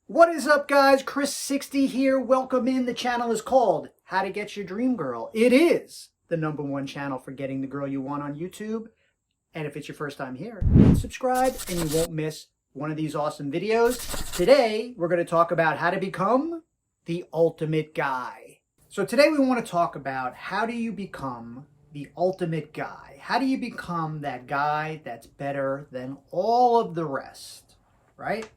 What is up, guys? Chris60 here. Welcome in. The channel is called How to Get Your Dream Girl. It is the #1 channel for getting the girl you want on YouTube. And if it's your first time here, subscribe and you won't miss one of these awesome videos. Today, we're going to talk about how to become the ultimate guy. So today we want to talk about how do you become the ultimate guy? How do you become that guy that's better than all of the rest, right?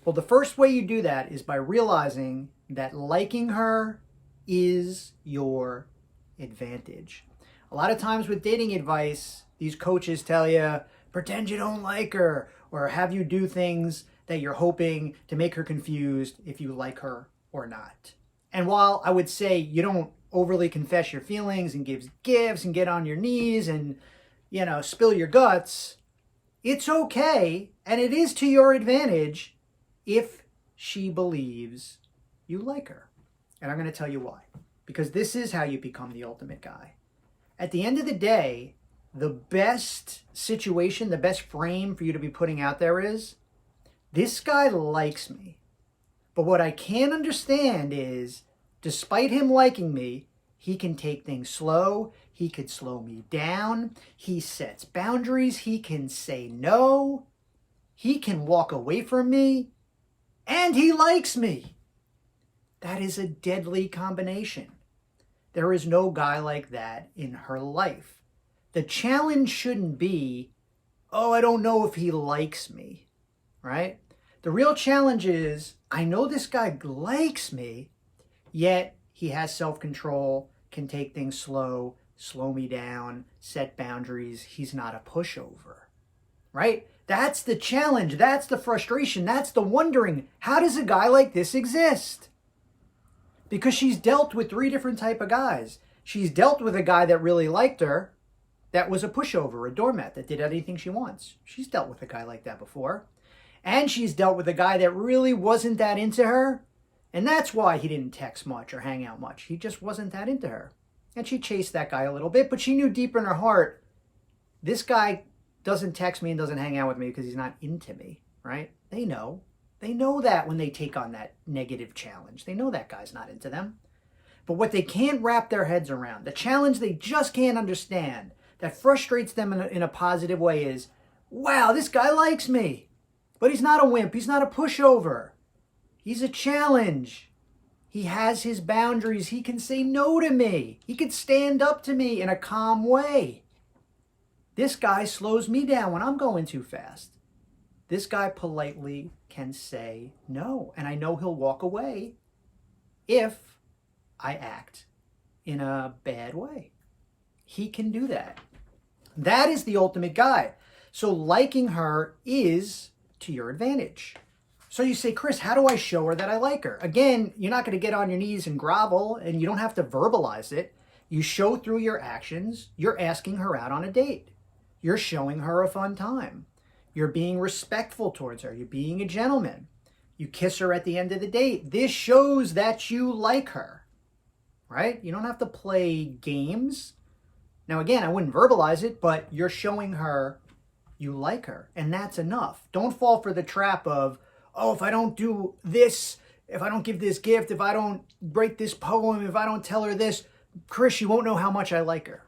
Well, the first way you do that is by realizing that liking her is your advantage. A lot of times with dating advice, these coaches tell you, pretend you don't like her, or have you do things that you're hoping to make her confused if you like her or not. And while I would say you don't overly confess your feelings and give gifts and get on your knees and, spill your guts, it's okay, and it is to your advantage if she believes you like her. And I'm going to tell you why. Because this is how you become the ultimate guy. At the end of the day, the best situation, the best frame for you to be putting out there is, this guy likes me. But what I can't understand is, despite him liking me, he can take things slow. He could slow me down. He sets boundaries. He can say no. He can walk away from me. And he likes me. That is a deadly combination. There is no guy like that in her life. The challenge shouldn't be, I don't know if he likes me, right? The real challenge is, I know this guy likes me, yet he has self-control, can take things slow me down, set boundaries. He's not a pushover, right? That's the challenge. That's the frustration. That's the wondering, how does a guy like this exist? Because she's dealt with 3 different type of guys. She's dealt with a guy that really liked her, that was a pushover, a doormat, that did anything she wants. She's dealt with a guy like that before. And she's dealt with a guy that really wasn't that into her. And that's why he didn't text much or hang out much. He just wasn't that into her. And she chased that guy a little bit, but she knew deep in her heart, this guy doesn't text me and doesn't hang out with me because he's not into me, right? They know. They know that when they take on that negative challenge. They know that guy's not into them. But what they can't wrap their heads around, the challenge they just can't understand, that frustrates them in a positive way is, wow, this guy likes me. But he's not a wimp. He's not a pushover. He's a challenge. He has his boundaries. He can say no to me. He can stand up to me in a calm way. This guy slows me down when I'm going too fast. This guy politely can say no. And I know he'll walk away if I act in a bad way. He can do that. That is the ultimate guy. So liking her is to your advantage. So you say, Chris, how do I show her that I like her? Again, you're not going to get on your knees and grovel, and you don't have to verbalize it. You show through your actions. You're asking her out on a date. You're showing her a fun time. You're being respectful towards her. You're being a gentleman. You kiss her at the end of the date. This shows that you like her, right? You don't have to play games. Now, again, I wouldn't verbalize it, but you're showing her you like her, and that's enough. Don't fall for the trap of, if I don't do this, if I don't give this gift, if I don't write this poem, if I don't tell her this, Chris, you won't know how much I like her.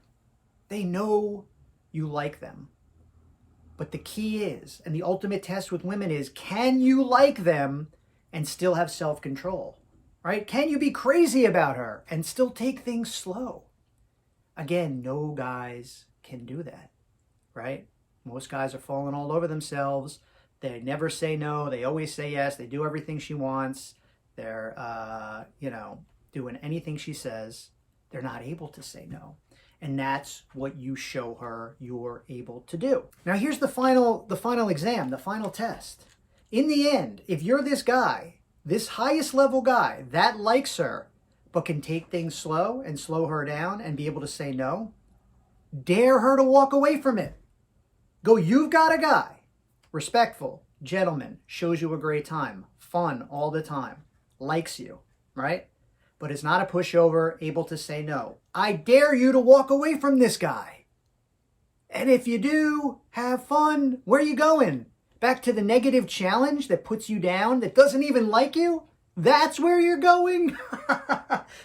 They know you like them. But the key is, and the ultimate test with women is, can you like them and still have self-control, right? Can you be crazy about her and still take things slow? Again, no guys can do that, right? Most guys are falling all over themselves. They never say no. They always say yes. They do everything she wants. They're, doing anything she says. They're not able to say no. And that's what you show her you're able to do. Now here's the final exam, the final test. In the end, if you're this guy, this highest level guy that likes her, but can take things slow and slow her down and be able to say no, dare her to walk away from it. Go, you've got a guy, respectful, gentleman, shows you a great time, fun all the time, likes you, right? But is not a pushover, able to say no. I dare you to walk away from this guy. And if you do, have fun. Where are you going? Back to the negative challenge that puts you down, that doesn't even like you? That's where you're going?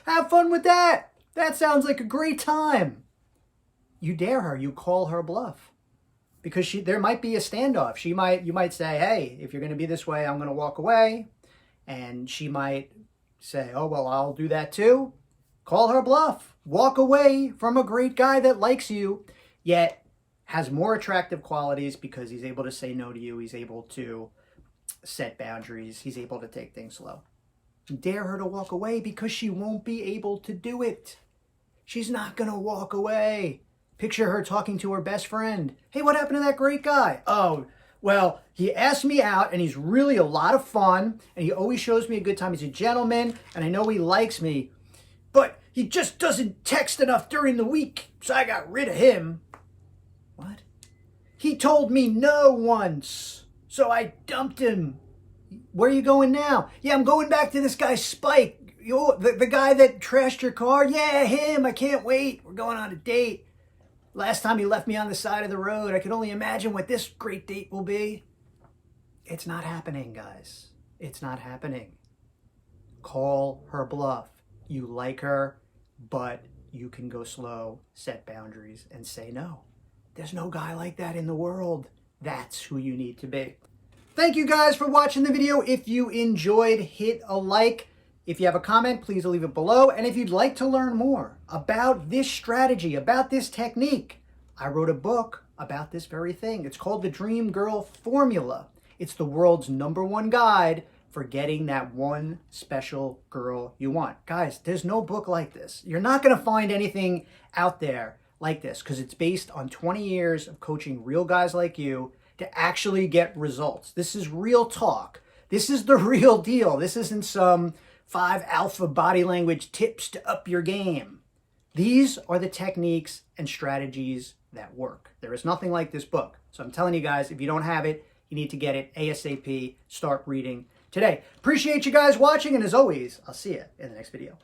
Have fun with that. That sounds like a great time. You dare her, you call her bluff. Because there might be a standoff. You might say, hey, if you're going to be this way, I'm going to walk away. And she might say, oh, well, I'll do that too. Call her bluff. Walk away from a great guy that likes you, yet has more attractive qualities because he's able to say no to you. He's able to set boundaries. He's able to take things slow. Dare her to walk away because she won't be able to do it. She's not going to walk away. Picture her talking to her best friend. Hey, what happened to that great guy? Oh, well, he asked me out and he's really a lot of fun and he always shows me a good time. He's a gentleman and I know he likes me, but he just doesn't text enough during the week, so I got rid of him. What? He told me no once, so I dumped him. Where are you going now? Yeah, I'm going back to this guy Spike. The guy that trashed your car? Yeah, him. I can't wait. We're going on a date. Last time he left me on the side of the road. I can only imagine what this great date will be. It's not happening, guys. It's not happening. Call her bluff. You like her, but you can go slow, set boundaries, and say no. There's no guy like that in the world. That's who you need to be. Thank you guys for watching the video. If you enjoyed, hit a like. If you have a comment, please leave it below. And if you'd like to learn more about this strategy, about this technique, I wrote a book about this very thing. It's called The Dream Girl Formula. It's the world's #1 guide for getting that one special girl you want. Guys, there's no book like this. You're not going to find anything out there like this because it's based on 20 years of coaching real guys like you to actually get results. This is real talk. This is the real deal. This isn't some 5 alpha body language tips to up your game. These are the techniques and strategies that work. There is nothing like this book. So I'm telling you guys, if you don't have it, you need to get it ASAP. Start reading today. Appreciate you guys watching, and as always, I'll see you in the next video.